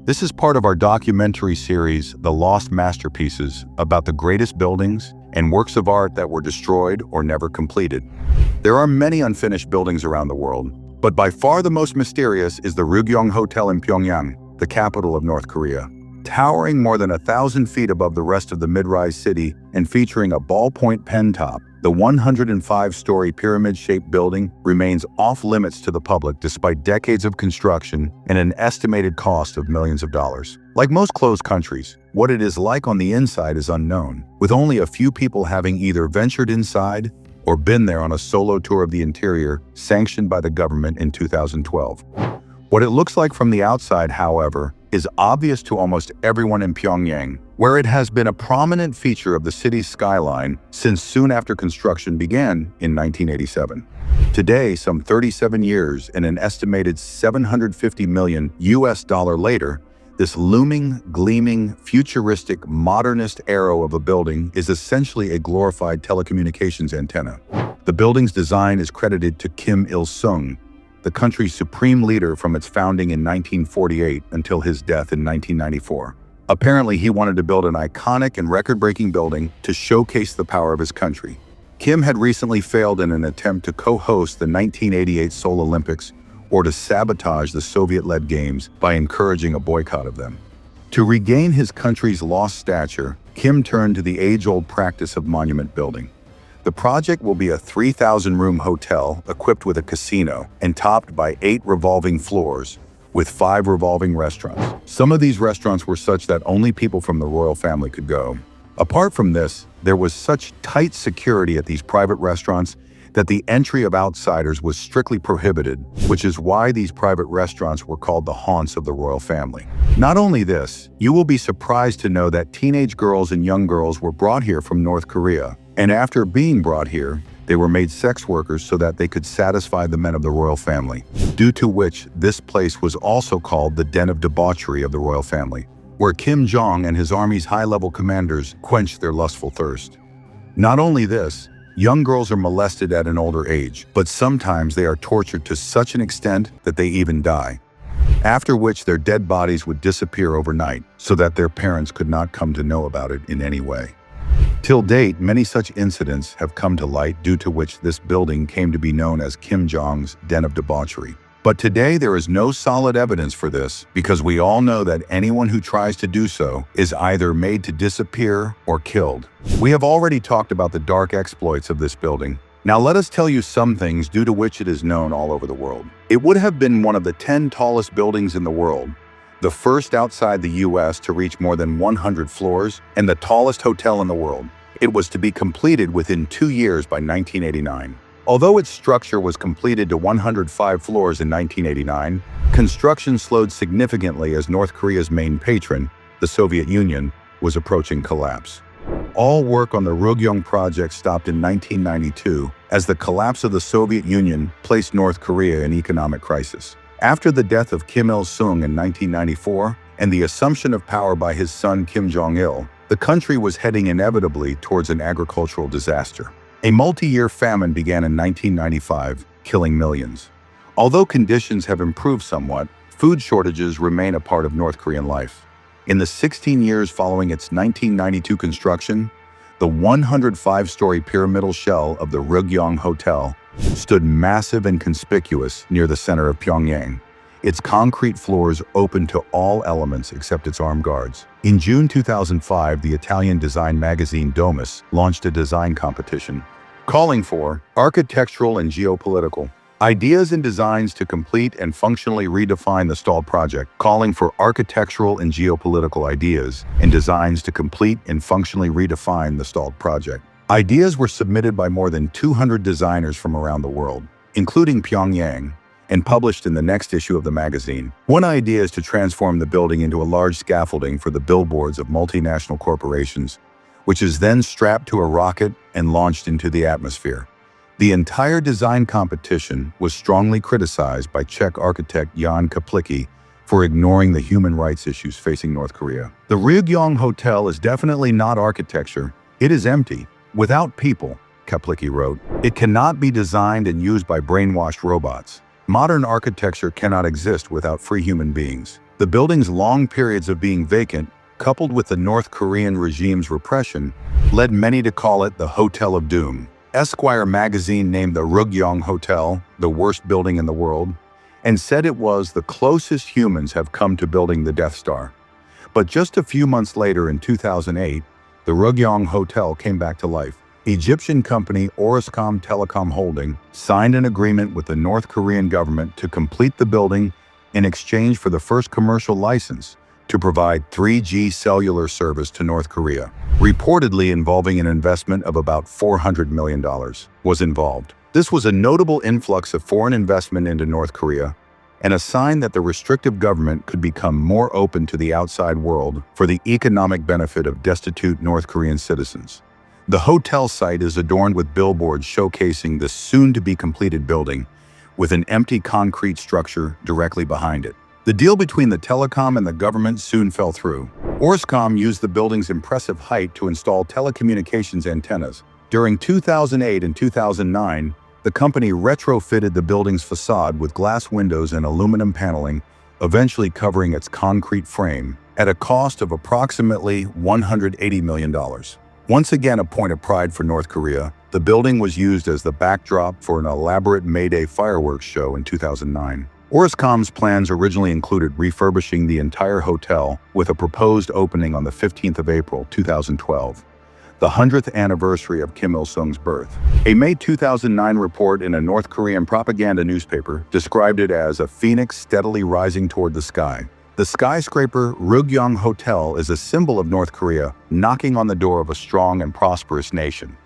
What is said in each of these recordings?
This is part of our documentary series, The Lost Masterpieces, about the greatest buildings and works of art that were destroyed or never completed. There are many unfinished buildings around the world, but by far the most mysterious is the Ryugyong Hotel in Pyongyang, the capital of North Korea. Towering more than 1,000 feet above the rest of the mid-rise city and featuring a ballpoint pen top, the 105-story pyramid-shaped building remains off-limits to the public despite decades of construction and an estimated cost of millions of dollars. Like most closed countries, what it is like on the inside is unknown, with only a few people having either ventured inside or been there on a solo tour of the interior sanctioned by the government in 2012. What it looks like from the outside, however, is obvious to almost everyone in Pyongyang, where it has been a prominent feature of the city's skyline since soon after construction began in 1987. Today, some 37 years and an estimated $750 million later, this looming, gleaming, futuristic, modernist arrow of a building is essentially a glorified telecommunications antenna. The building's design is credited to Kim Il-sung, the country's supreme leader from its founding in 1948 until his death in 1994. Apparently, he wanted to build an iconic and record-breaking building to showcase the power of his country. Kim had recently failed in an attempt to co-host the 1988 Seoul Olympics or to sabotage the Soviet-led games by encouraging a boycott of them. To regain his country's lost stature, Kim turned to the age-old practice of monument building. The project will be a 3,000-room hotel equipped with a casino and topped by 8 revolving floors with 5 revolving restaurants. Some of these restaurants were such that only people from the royal family could go. Apart from this, there was such tight security at these private restaurants that the entry of outsiders was strictly prohibited, which is why these private restaurants were called the haunts of the royal family. Not only this, you will be surprised to know that teenage girls and young girls were brought here from North Korea, and after being brought here, they were made sex workers so that they could satisfy the men of the royal family, due to which this place was also called the den of debauchery of the royal family, where Kim Jong and his army's high-level commanders quenched their lustful thirst. Not only this, young girls are molested at an older age, but sometimes they are tortured to such an extent that they even die, after which their dead bodies would disappear overnight so that their parents could not come to know about it in any way. Till date, many such incidents have come to light, due to which this building came to be known as Kim Jong's Den of Debauchery. But today there is no solid evidence for this, because we all know that anyone who tries to do so is either made to disappear or killed. We have already talked about the dark exploits of this building. Now let us tell you some things due to which it is known all over the world. It would have been one of the 10 tallest buildings in the world, the first outside the US to reach more than 100 floors, and the tallest hotel in the world. It was to be completed within 2 years by 1989. Although its structure was completed to 105 floors in 1989, construction slowed significantly as North Korea's main patron, the Soviet Union, was approaching collapse. All work on the Ryugyong project stopped in 1992 as the collapse of the Soviet Union placed North Korea in economic crisis. After the death of Kim Il-sung in 1994 and the assumption of power by his son Kim Jong-il, the country was heading inevitably towards an agricultural disaster. A multi-year famine began in 1995, killing millions. Although conditions have improved somewhat, food shortages remain a part of North Korean life. In the 16 years following its 1992 construction, the 105-story pyramidal shell of the Ryugyong Hotel stood massive and conspicuous near the center of Pyongyang, its concrete floors open to all elements except its armed guards. In June 2005, the Italian design magazine Domus launched a design competition calling for architectural and geopolitical ideas and designs to complete and functionally redefine the stalled project, calling for architectural and geopolitical ideas and designs to complete and functionally redefine the stalled project. Ideas were submitted by more than 200 designers from around the world, including Pyongyang, and published in the next issue of the magazine. One idea is to transform the building into a large scaffolding for the billboards of multinational corporations, which is then strapped to a rocket and launched into the atmosphere. The entire design competition was strongly criticized by Czech architect Jan Kaplicki for ignoring the human rights issues facing North Korea. The Ryugyong Hotel is definitely not architecture. It is empty, without people, Kaplicki wrote. It cannot be designed and used by brainwashed robots. Modern architecture cannot exist without free human beings. The building's long periods of being vacant, coupled with the North Korean regime's repression, led many to call it the Hotel of Doom. Esquire magazine named the Ryugyong Hotel the worst building in the world, and said it was the closest humans have come to building the Death Star. But just a few months later in 2008, the Ryugyong Hotel came back to life. Egyptian company Orascom Telecom Holding signed an agreement with the North Korean government to complete the building in exchange for the first commercial license to provide 3G cellular service to North Korea. Reportedly involving an investment of about $400 million was involved. This was a notable influx of foreign investment into North Korea and a sign that the restrictive government could become more open to the outside world for the economic benefit of destitute North Korean citizens. The hotel site is adorned with billboards showcasing the soon-to-be-completed building, with an empty concrete structure directly behind it. The deal between the telecom and the government soon fell through. Orascom used the building's impressive height to install telecommunications antennas. During 2008 and 2009, the company retrofitted the building's facade with glass windows and aluminum paneling, eventually covering its concrete frame at a cost of approximately $180 million. Once again a point of pride for North Korea, the building was used as the backdrop for an elaborate May Day fireworks show in 2009. Orascom's plans originally included refurbishing the entire hotel with a proposed opening on the 15th of April 2012, the 100th anniversary of Kim Il-sung's birth. A May 2009 report in a North Korean propaganda newspaper described it as a phoenix steadily rising toward the sky. The skyscraper Ryugyong Hotel is a symbol of North Korea knocking on the door of a strong and prosperous nation.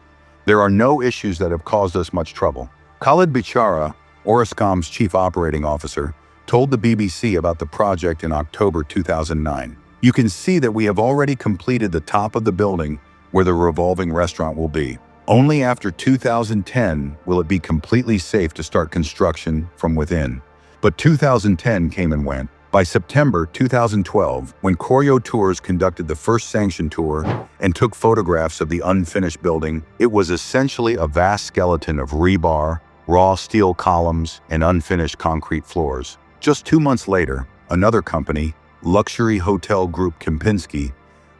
There are no issues that have caused us much trouble. Khalid Bichara, Orascom's chief operating officer, told the BBC about the project in October 2009. You can see that we have already completed the top of the building where the revolving restaurant will be. Only after 2010 will it be completely safe to start construction from within. But 2010 came and went. By September 2012, when Koryo Tours conducted the first sanctioned tour and took photographs of the unfinished building, it was essentially a vast skeleton of rebar, raw steel columns, and unfinished concrete floors. Just 2 months later, another company, luxury hotel group Kempinski,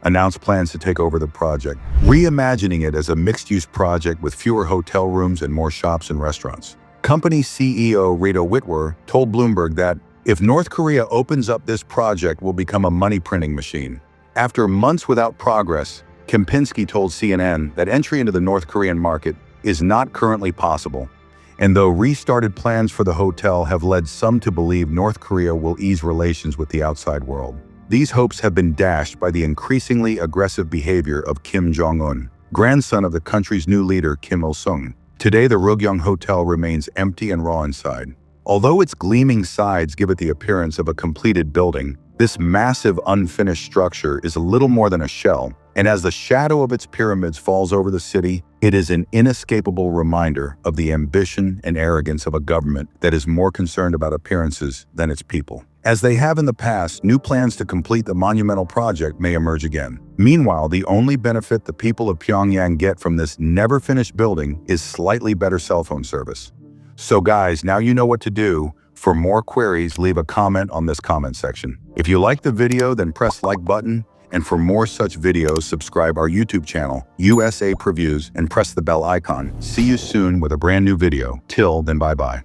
announced plans to take over the project, reimagining it as a mixed-use project with fewer hotel rooms and more shops and restaurants. Company CEO Rita Whitwer told Bloomberg that if North Korea opens up this project, will become a money-printing machine. After months without progress, Kempinski told CNN that entry into the North Korean market is not currently possible. And though restarted plans for the hotel have led some to believe North Korea will ease relations with the outside world, these hopes have been dashed by the increasingly aggressive behavior of Kim Jong-un, grandson of the country's new leader Kim Il-sung. Today, the Ryugyong Hotel remains empty and raw inside. Although its gleaming sides give it the appearance of a completed building, this massive unfinished structure is a little more than a shell, and as the shadow of its pyramids falls over the city, it is an inescapable reminder of the ambition and arrogance of a government that is more concerned about appearances than its people. As they have in the past, new plans to complete the monumental project may emerge again. Meanwhile, the only benefit the people of Pyongyang get from this never-finished building is slightly better cell phone service. So guys, now you know what to do. For more queries, leave a comment on this comment section. If you like the video, then press like button. And for more such videos, subscribe our YouTube channel, USA Previews, and press the bell icon. See you soon with a brand new video. Till then, bye-bye.